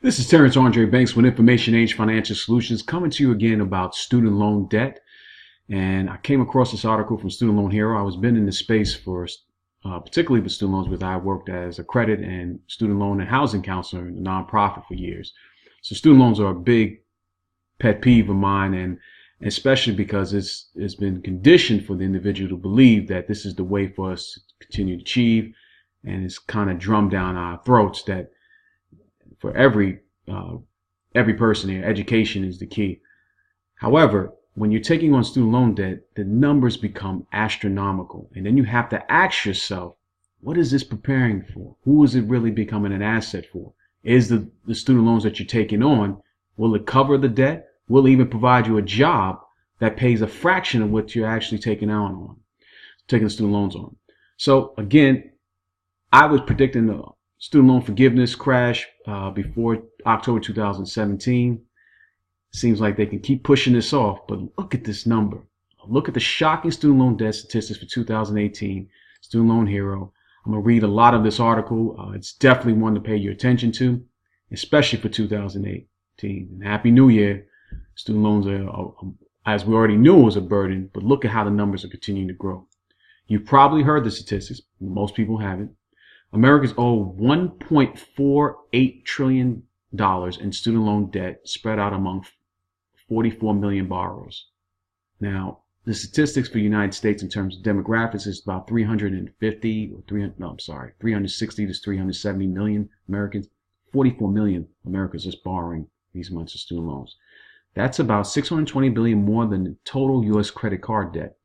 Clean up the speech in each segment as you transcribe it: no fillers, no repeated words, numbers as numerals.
This is Terrence Andre Banks with Information Age Financial Solutions, coming to you again about student loan debt. And I came across this article from Student Loan Hero. I was been in this space for particularly with student loans, because I worked as a credit and student loan and housing counselor in a nonprofit for years. So student loans are a big pet peeve of mine, and especially because it's been conditioned for the individual to believe that this is the way for us to continue to achieve, and it's kind of drummed down our throats that for every person here, education is the key. However, when you're taking on student loan debt, the numbers become astronomical, and then you have to ask yourself, what is this preparing for? Who is it really becoming an asset for? Is the student loans that you're taking on, will it cover the debt? Will it even provide you a job that pays a fraction of what you're actually taking the student loans on? So again, I was predicting the student loan forgiveness crash before October 2017. Seems like they can keep pushing this off, but look at this number. Look at the shocking student loan debt statistics for 2018. Student Loan Hero. I'm going to read a lot of this article. It's definitely one to pay your attention to, especially for 2018. And Happy New Year. Student loans are, as we already knew, was a burden, but look at how the numbers are continuing to grow. You've probably heard the statistics. Most people haven't. Americans owe $1.48 trillion in student loan debt spread out among 44 million borrowers. Now, the statistics for the United States in terms of demographics is about 360 to 370 million Americans. 44 million Americans just borrowing these months of student loans. That's about 620 billion more than the total U.S. credit card debt.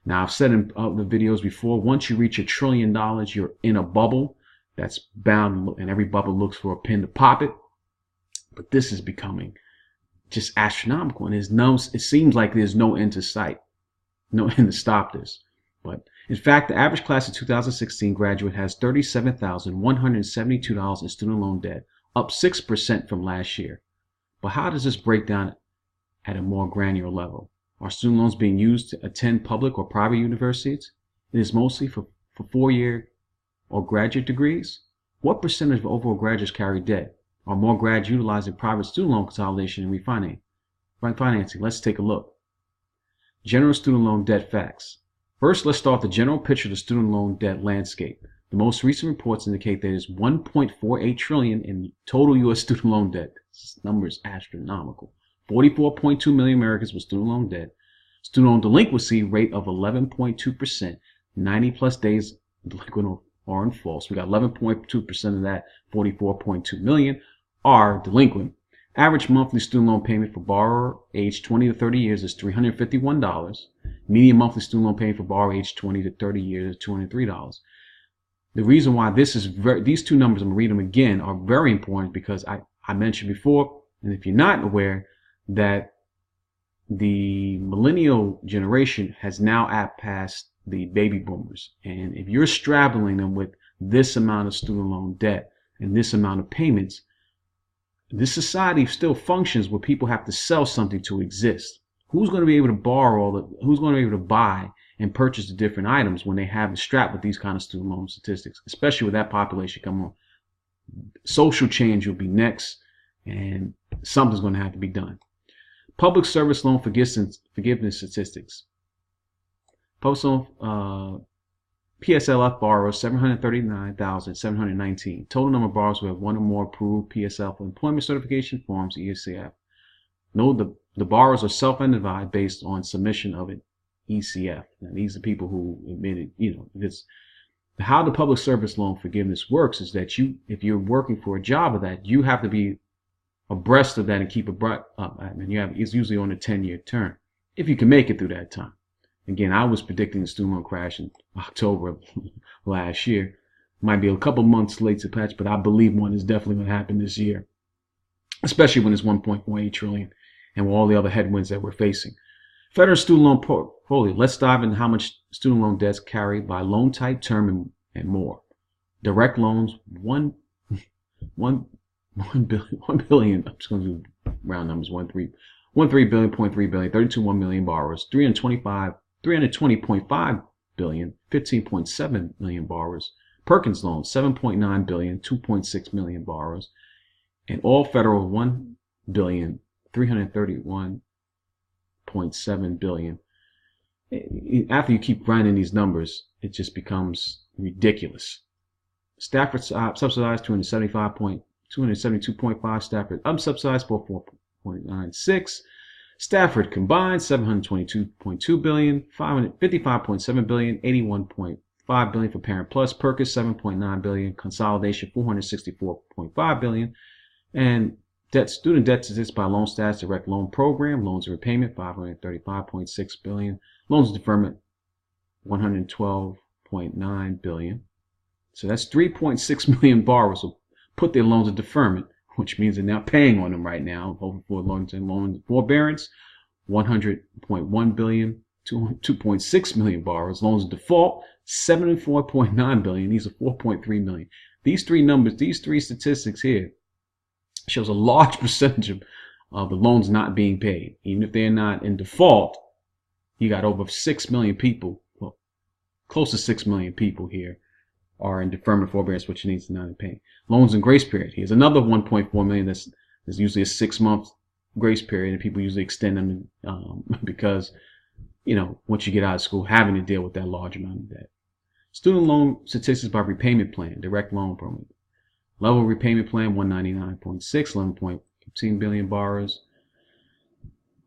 Now, I've said in other videos before, once you reach $1 trillion, you're in a bubble that's bound, and every bubble looks for a pin to pop it. But this is becoming just astronomical, and it seems like there's no end to sight, no end to stop this. But in fact, the average class of 2016 graduate has $37,172 in student loan debt, up 6% from last year. But how does this break down at a more granular level? Are student loans being used to attend public or private universities? It is mostly for 4-year or graduate degrees. What percentage of overall graduates carry debt? Are more grads utilizing private student loan consolidation and refinancing? Let's take a look. General student loan debt facts. First, let's start the general picture of the student loan debt landscape. The most recent reports indicate there is $1.48 trillion in total U.S. student loan debt. This number is astronomical. 44.2 million Americans with student loan debt. Student loan delinquency rate of 11.2%. 90 plus days delinquent or in false. We got 11.2% of that, 44.2 million, are delinquent. Average monthly student loan payment for borrower aged 20 to 30 years is $351. Median monthly student loan payment for borrower aged 20 to 30 years is $203. The reason why these two numbers, I'm going to read them again, are very important because I mentioned before, and if you're not aware, that the millennial generation has now passed the baby boomers. And if you're straddling them with this amount of student loan debt and this amount of payments, this society still functions where people have to sell something to exist. Who's going to be able to borrow who's going to be able to buy and purchase the different items when they have the strap with these kind of student loan statistics, especially with that population coming on? Social change will be next, and something's going to have to be done. Public service loan forgiveness statistics. PSLF borrowers 739,719. Total number of borrowers who have one or more approved PSL for employment certification forms, ECF. Note the borrowers are self-identified based on submission of an ECF. Now, these are people who admitted, how the public service loan forgiveness works is that if you're working for a job of that, you have to be abreast of that and keep up. And it's usually on a 10-year term, if you can make it through that time. Again, I was predicting the student loan crash in October of last year. Might be a couple months late to patch, but I believe one is definitely going to happen this year, especially when it's $1.48 trillion and with all the other headwinds that we're facing. Federal student loan portfolio. Let's dive into how much student loan debts carried by loan type, term, and more. Direct loans, $1 billion. I'm just going to do round numbers. 1.3 billion, 32.1 million borrowers, 320.5 billion, 15.7 million borrowers. Perkins loans, 7.9 billion, 2.6 million borrowers. and all federal $1,331.7 billion. After you keep grinding these numbers, it just becomes ridiculous. Stafford subsidized 272.5. Stafford unsubsidized 44.96. Stafford combined $722.2 billion, $55.7 billion, $81.5 billion for Parent Plus, Perkins $7.9 billion, Consolidation $464.5 billion, and student debt statistics by loan status, direct loan program, loans and repayment $535.6 billion, loans and deferment $112.9 billion. So that's 3.6 million borrowers who put their loans in deferment, which means they're not paying on them right now. Over for loans and loan forbearance, 100.1 billion, 2.6 million borrowers. Loans in default, 74.9 billion. These are 4.3 million. These three numbers, these three statistics here, shows a large percentage of the loans not being paid. Even if they're not in default, you got over 6 million people, well, close to 6 million people here are in deferment forbearance, which needs to not be paid. Loans in grace period. Here's another 1.4 million. There's usually a 6-month grace period, and people usually extend them because, once you get out of school, having to deal with that large amount of debt. Student loan statistics by repayment plan, direct loan program. Level repayment plan 199.6, 11.15 billion borrowers.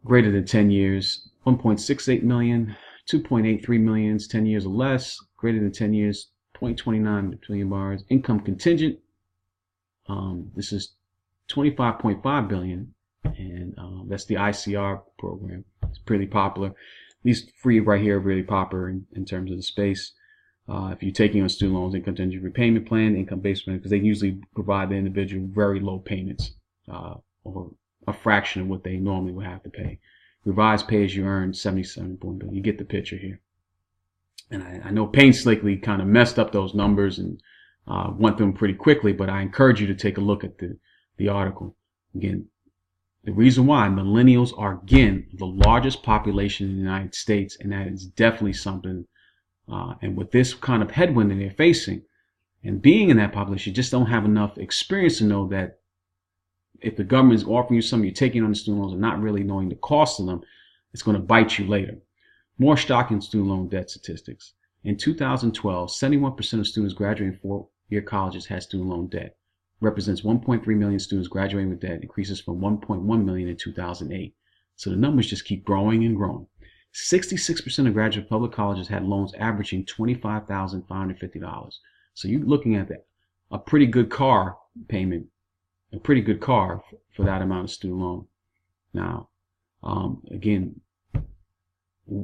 Greater than 10 years, 1.68 million, 2.83 million, 10 years or less. Greater than 10 years, 0.29 billion borrowers. Income contingent, this is 25.5 billion, and that's the ICR program. It's pretty popular. These three right here are really popular in terms of the space. If you're taking on student loans, income contingent repayment plan, income-based plan, because they usually provide the individual very low payments, or a fraction of what they normally would have to pay. Revised pay as you earn, 77 billion. You get the picture here. And I know painstakingly kind of messed up those numbers and went through them pretty quickly, but I encourage you to take a look at the article. Again, the reason why millennials are, again, the largest population in the United States, and that is definitely something, and with this kind of headwind that they're facing, and being in that population, you just don't have enough experience to know that if the government is offering you something, you're taking on the student loans and not really knowing the cost of them, it's going to bite you later. More shocking student loan debt statistics. In 2012, 71% of students graduating from four-year colleges had student loan debt. Represents 1.3 million students graduating with debt, increases from 1.1 million in 2008. So the numbers just keep growing and growing. 66% of graduate public colleges had loans averaging $25,550. So you're looking at a pretty good car payment, a pretty good car for that amount of student loan. Now, again,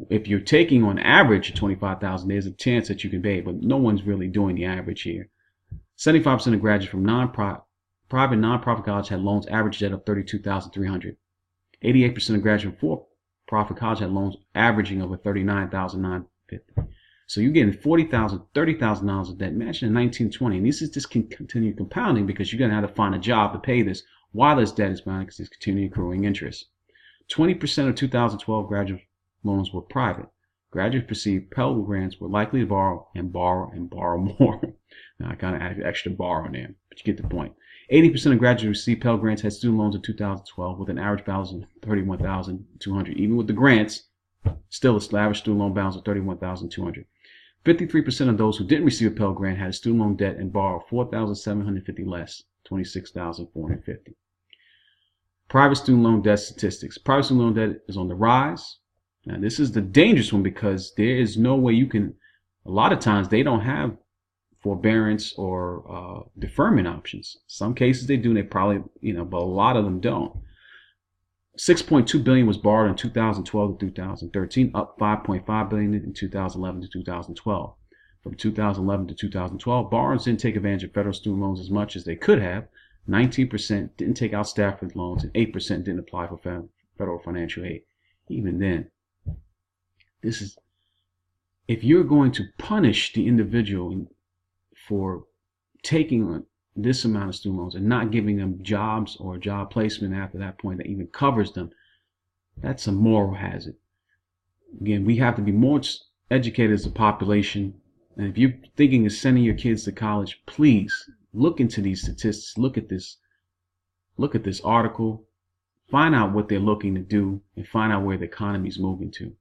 if you're taking on average $25,000, there's a chance that you can pay, but no one's really doing the average here. 75% of graduates from private nonprofit college had loans average debt of $32,300. 88% of graduates from for-profit college had loans averaging over $39,950. So you're getting $40,000, $30,000 of debt. Imagine in 1920, and this is just continue compounding because you're going to have to find a job to pay this while this debt is mounting because it's continuing accruing interest. 20% of 2012 graduate loans were private. Graduates received Pell Grants were likely to borrow and borrow and borrow more. Now I kind of added extra borrow in there, but you get the point. 80% of graduates received Pell Grants had student loans in 2012 with an average balance of $31,200. Even with the grants, still an average student loan balance of $31,200. 53% of those who didn't receive a Pell Grant had a student loan debt and borrowed $4,750 less, $26,450. Private student loan debt statistics. Private student loan debt is on the rise. Now, this is the dangerous one because there is no way you can, a lot of times they don't have forbearance or deferment options. Some cases they do, and they probably, but a lot of them don't. 6.2 billion was borrowed in 2012 to 2013, up 5.5 billion in 2011 to 2012. From 2011 to 2012, borrowers didn't take advantage of federal student loans as much as they could have. 19% didn't take out Stafford loans, and 8% didn't apply for federal financial aid. Even then, if you're going to punish the individual for taking on this amount of student loans and not giving them jobs or job placement after that point that even covers them, that's a moral hazard. Again, we have to be more educated as a population. And if you're thinking of sending your kids to college, please look into these statistics. Look at this. look at this article, find out what they're looking to do, and find out where the economy is moving to.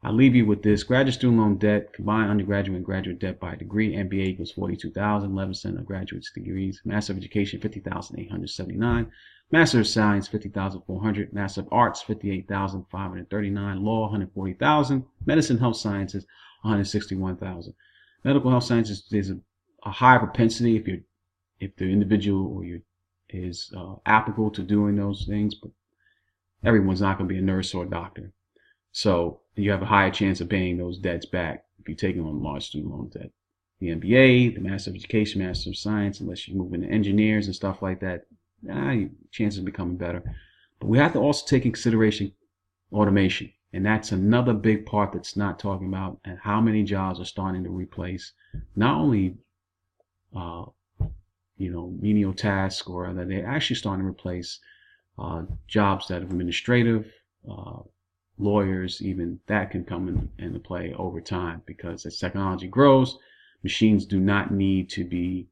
I'll leave you with this. Graduate student loan debt, combined undergraduate and graduate debt by degree. MBA equals 42,000, 11% of graduates' degrees. Master of Education, 50,879. Master of Science, 50,400. Master of Arts, 58,539. Law, 140,000. Medicine, Health Sciences, 161,000. Medical Health Sciences, there's a higher propensity if the individual or you is applicable to doing those things, but everyone's not going to be a nurse or a doctor. So you have a higher chance of paying those debts back if you're taking on large student loan debt. The MBA, the Master of Education, Master of Science, unless you move into engineers and stuff like that, chances of becoming better. But we have to also take in consideration automation. And that's another big part that's not talking about, and how many jobs are starting to replace not only menial tasks, or that they're actually starting to replace jobs that are administrative, lawyers, even that can come into play over time, because as technology grows, machines do not need to be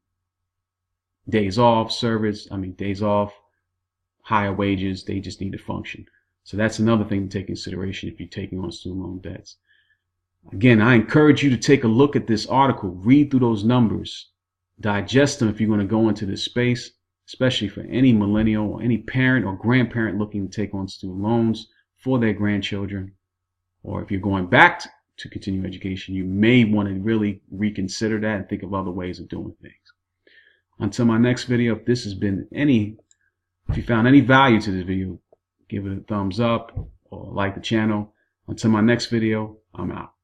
days off, higher wages, they just need to function. So that's another thing to take into consideration if you're taking on student loan debts. Again, I encourage you to take a look at this article, read through those numbers, digest them if you're going to go into this space, especially for any millennial or any parent or grandparent looking to take on student loans for their grandchildren. Or if you're going back to continue education, you may want to really reconsider that and think of other ways of doing things. Until my next video, if you found any value to this video, give it a thumbs up or like the channel. Until my next video, I'm out.